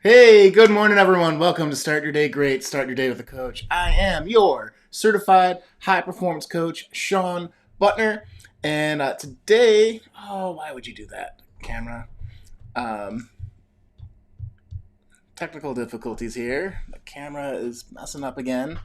Hey, good morning, everyone. Welcome to Start Your Day Great, Start Your Day with a Coach. I am your certified high performance coach, Sean Butner. And today, why would you do that, camera? Um, Technical difficulties here. The camera is messing up again.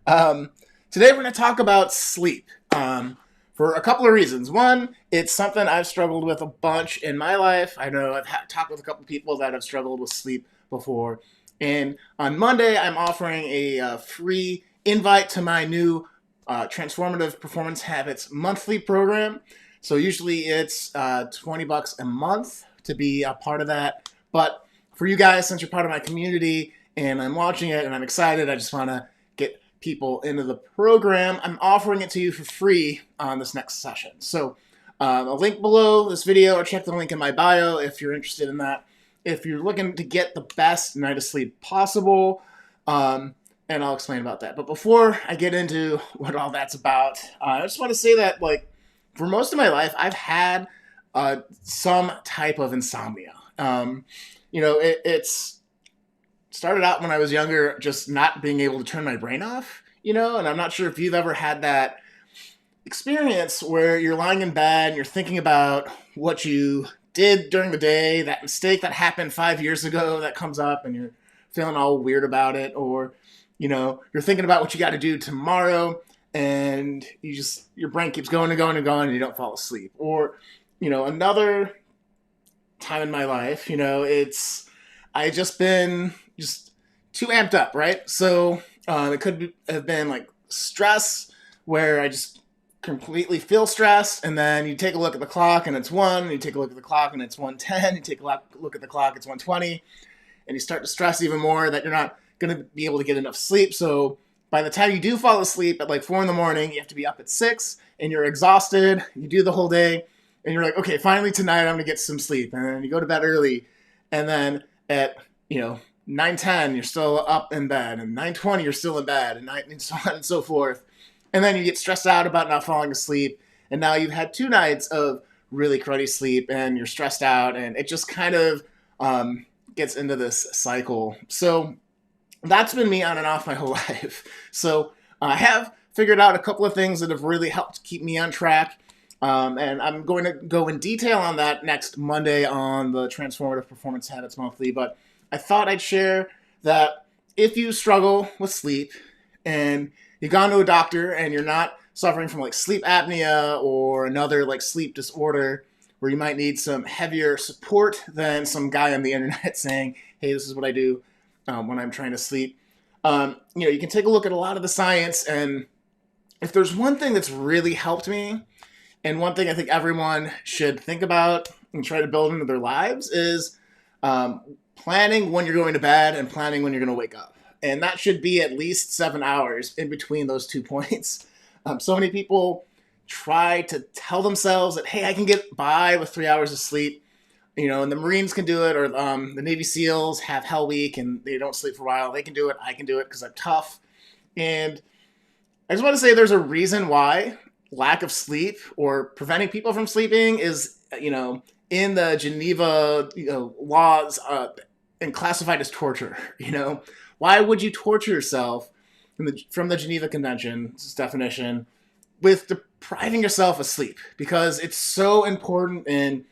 Um, Today, we're going to talk about sleep for a couple of reasons. One, it's something I've struggled with a bunch in my life. I know I've talked with a couple of people that have struggled with sleep before. And on Monday, I'm offering a free invite to my new Transformative Performance Habits monthly program. So usually it's $20 a month to be a part of that. But for you guys, since you're part of my community and I'm watching it and I'm excited, I just want to get people into the program. I'm offering it to you for free on this next session. So a link below this video, or check the link in my bio if you're interested in that. If you're looking to get the best night of sleep possible, and I'll explain about that. But before I get into what all that's about, I just want to say that, for most of my life, I've had some type of insomnia. It's started out when I was younger, just not being able to turn my brain off, and I'm not sure if you've ever had that experience where you're lying in bed and you're thinking about what you did during the day, that mistake that happened 5 years ago that comes up and you're feeling all weird about it, or, you're thinking about what you got to do tomorrow and your brain keeps going and going and going and you don't fall asleep. Or, another time in my life, I just been just too amped up, right? So it could have been like stress, where I just completely feel stressed, and then you take a look at the clock and it's 1, and you take a look at the clock and it's 1:10, you take a look at the clock, it's 1:20, and you start to stress even more that you're not going to be able to get enough sleep. So by the time you do fall asleep at like 4 in the morning, you have to be up at 6, and you're exhausted. You do the whole day, and you're like, okay, finally tonight I'm going to get some sleep. And then you go to bed early, and then at 9:10 you're still up in bed, and 9:20 you're still in bed, and so on and so forth. And then you get stressed out about not falling asleep, and now you've had 2 nights of really cruddy sleep, and you're stressed out, and it just kind of gets into this cycle. So that's been me on and off my whole life. So I have figured out a couple of things that have really helped keep me on track. And I'm going to go in detail on that next Monday on the Transformative Performance Habits Monthly. But I thought I'd share that if you struggle with sleep and you've gone to a doctor and you're not suffering from like sleep apnea or another like sleep disorder where you might need some heavier support than some guy on the internet saying, hey, this is what I do when I'm trying to sleep. You can take a look at a lot of the science, and if there's one thing that's really helped me, and one thing I think everyone should think about and try to build into their lives, is planning when you're going to bed and planning when you're going to wake up. And that should be at least 7 hours in between those 2 points. So many people try to tell themselves that, hey, I can get by with 3 hours of sleep. And the Marines can do it, or the Navy SEALs have Hell Week and they don't sleep for a while. They can do it. I can do it because I'm tough. And I just want to say there's a reason why lack of sleep or preventing people from sleeping is, in the Geneva laws and classified as torture. Why would you torture yourself from the Geneva Convention's definition with depriving yourself of sleep? Because it's so important in,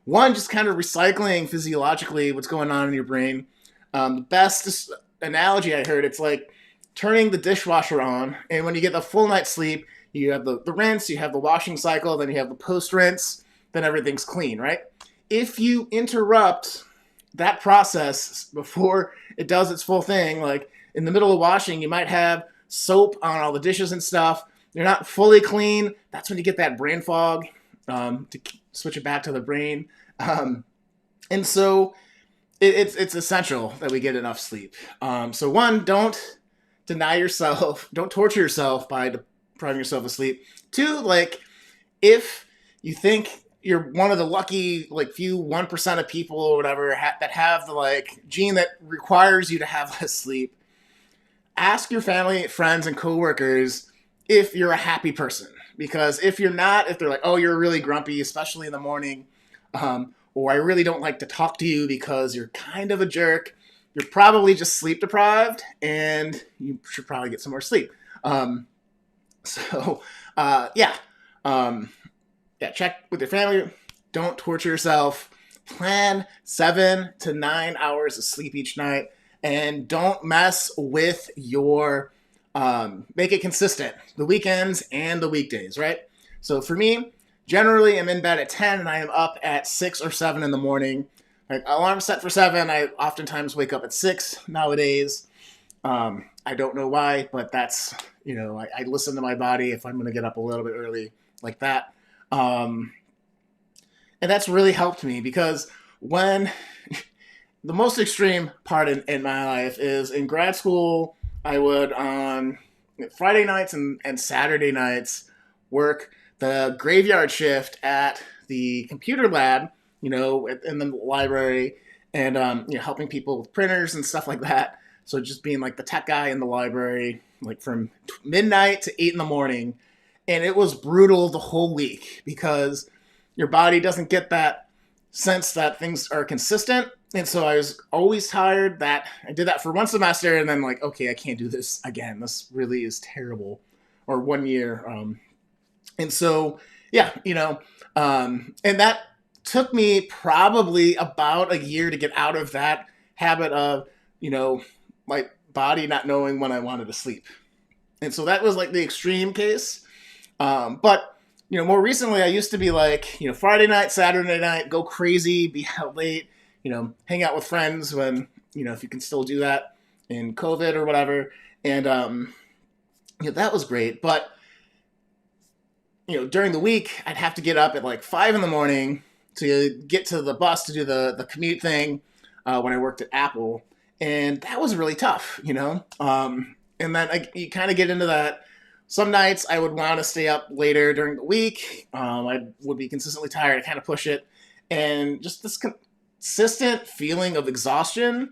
one, just kind of recycling physiologically what's going on in your brain. The best analogy I heard, it's like turning the dishwasher on, and when you get the full night's sleep, you have the rinse, you have the washing cycle, then you have the post-rinse, then everything's clean, right? If you interrupt that process before it does its full thing, like in the middle of washing, you might have soap on all the dishes and stuff. You're not fully clean. That's when you get that brain fog, to switch it back to the brain. And so it's essential that we get enough sleep. So one, don't deny yourself, don't torture yourself by depriving yourself of sleep. 2, if you think you're one of the lucky, few 1% of people or whatever that have the gene that requires you to have less sleep, ask your family, friends, and coworkers if you're a happy person. Because if you're not, if they're like, oh, you're really grumpy, especially in the morning, or I really don't like to talk to you because you're kind of a jerk, you're probably just sleep deprived and you should probably get some more sleep. Um, so, yeah. Yeah, check with your family. Don't torture yourself. Plan 7 to 9 hours of sleep each night, and don't mess with your. Make it consistent the weekends and the weekdays, right? So for me, generally I'm in bed at 10 and I am up at 6 or 7 in the morning. Like alarm set for 7. I oftentimes wake up at 6 nowadays. I don't know why, but that's, I listen to my body if I'm going to get up a little bit early like that. Um, and that's really helped me because when the most extreme part in my life is in grad school, I would on Friday nights and Saturday nights work the graveyard shift at the computer lab, in the library, and helping people with printers and stuff like that. So just being like the tech guy in the library, like from midnight to 8 in the morning. And it was brutal the whole week because your body doesn't get that sense that things are consistent. And so I was always tired. That I did that for one semester and then like, okay, I can't do this again. This really is terrible. Or 1 year. And so, yeah, and that took me probably about a year to get out of that habit of, my body not knowing when I wanted to sleep. And so that was like the extreme case. But more recently, I used to be like, Friday night, Saturday night, go crazy, be out late, hang out with friends when, if you can still do that in COVID or whatever. And, that was great. But, during the week, I'd have to get up at like 5 in the morning to get to the bus to do the commute thing when I worked at Apple. And that was really tough, and then you kind of get into that. Some nights I would want to stay up later during the week. I would be consistently tired. I kind of push it. And just this consistent feeling of exhaustion,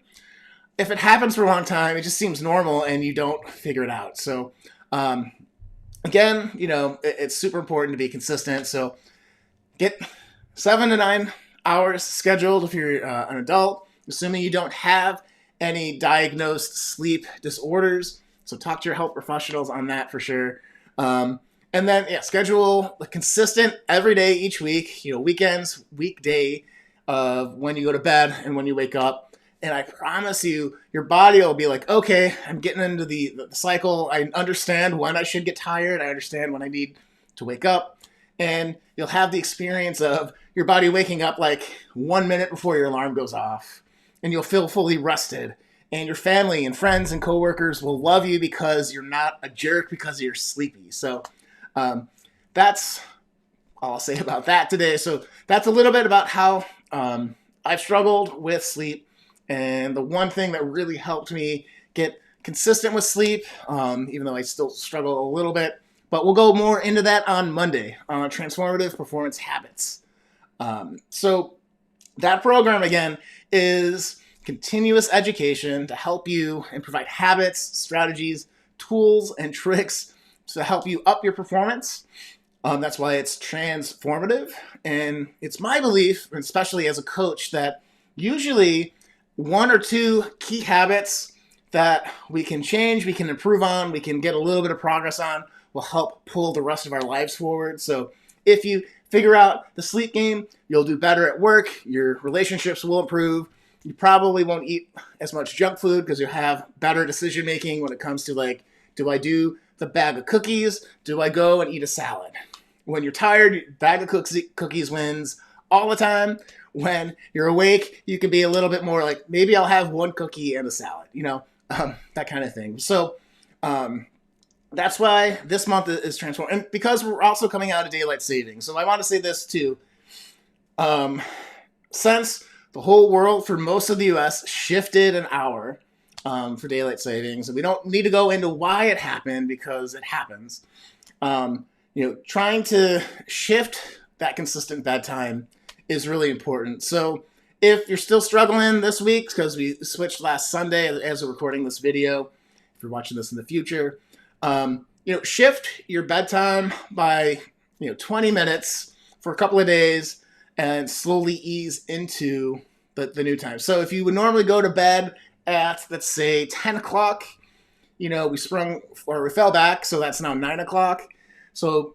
if it happens for a long time, it just seems normal and you don't figure it out. So, again, it's super important to be consistent. So get 7 to 9 hours scheduled if you're an adult, assuming you don't have any diagnosed sleep disorders. So talk to your health professionals on that for sure. And then, schedule a consistent every day each week, weekends, weekday of when you go to bed and when you wake up. And I promise you, your body will be like, okay, I'm getting into the cycle. I understand when I should get tired. I understand when I need to wake up. And you'll have the experience of your body waking up like 1 minute before your alarm goes off. And you'll feel fully rested. And your family and friends and coworkers will love you because you're not a jerk because you're sleepy. So that's all I'll say about that today. So that's a little bit about how I've struggled with sleep. And the one thing that really helped me get consistent with sleep, even though I still struggle a little bit. But we'll go more into that on Monday on Transformative Performance Habits. So that program, again, is continuous education to help you and provide habits, strategies, tools, and tricks to help you up your performance. That's why it's transformative. And it's my belief, especially as a coach, that usually 1 or 2 key habits that we can change, we can improve on, we can get a little bit of progress on will help pull the rest of our lives forward. So if you figure out the sleep game, you'll do better at work, your relationships will improve, you probably won't eat as much junk food because you'll have better decision making when it comes to like, do I do the bag of cookies? Do I go and eat a salad? When you're tired, bag of cookies wins all the time. When you're awake, you can be a little bit more like, maybe I'll have 1 cookie and a salad, that kind of thing. So that's why this month is transformed. And because we're also coming out of daylight savings. So I want to say this too. Since the whole world, for most of the U.S., shifted an hour for daylight savings, and we don't need to go into why it happened because it happens. Trying to shift that consistent bedtime is really important. So if you're still struggling this week, because we switched last Sunday as we're recording this video, if you're watching this in the future, shift your bedtime by 20 minutes for a couple of days, and slowly ease into the new time. So if you would normally go to bed at, let's say, 10 o'clock, we we fell back, so that's now 9 o'clock. So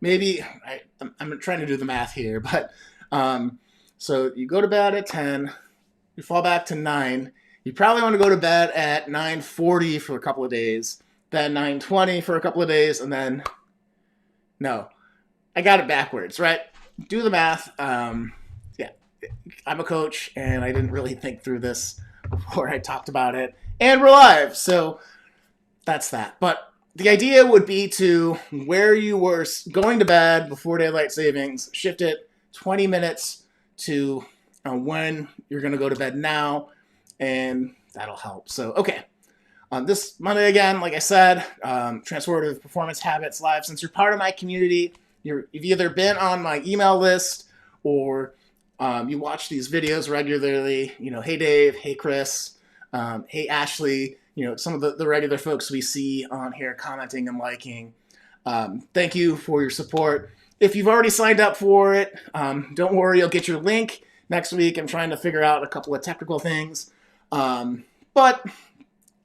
maybe, I'm trying to do the math here, but so you go to bed at 10, you fall back to 9, you probably want to go to bed at 9:40 for a couple of days, then 9:20 for a couple of days, and then, no, I got it backwards, right? Do the math. Yeah, I'm a coach, and I didn't really think through this before I talked about it. And we're live, so that's that. But the idea would be to, where you were going to bed before daylight savings, shift it 20 minutes to when you're going to go to bed now, and that'll help. So, okay. This Monday, again, like I said, Transformative Performance Habits Live. Since you're part of my community, you've either been on my email list, or you watch these videos regularly. Hey Dave, hey Chris, hey Ashley, some of the regular folks we see on here commenting and liking. Thank you for your support. If you've already signed up for it, don't worry, you'll get your link next week. I'm trying to figure out a couple of technical things. But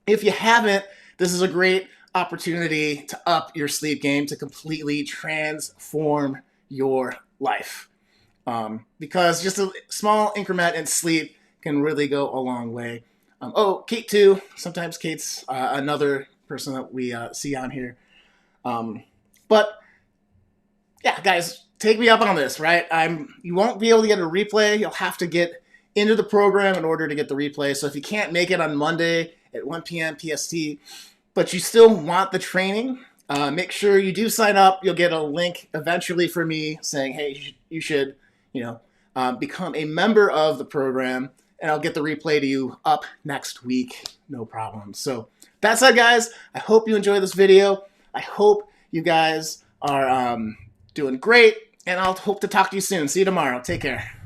if you haven't, this is a great opportunity to up your sleep game, to completely transform your life. Because just a small increment in sleep can really go a long way. Kate too. Sometimes Kate's another person that we see on here. But yeah, guys, take me up on this, right? You won't be able to get a replay. You'll have to get into the program in order to get the replay. So if you can't make it on Monday at 1 p.m. PST, but you still want the training, make sure you do sign up. You'll get a link eventually from me saying, hey, you should, become a member of the program, and I'll get the replay to you up next week. No problem. So that said, guys, I hope you enjoyed this video. I hope you guys are doing great, and I'll hope to talk to you soon. See you tomorrow. Take care.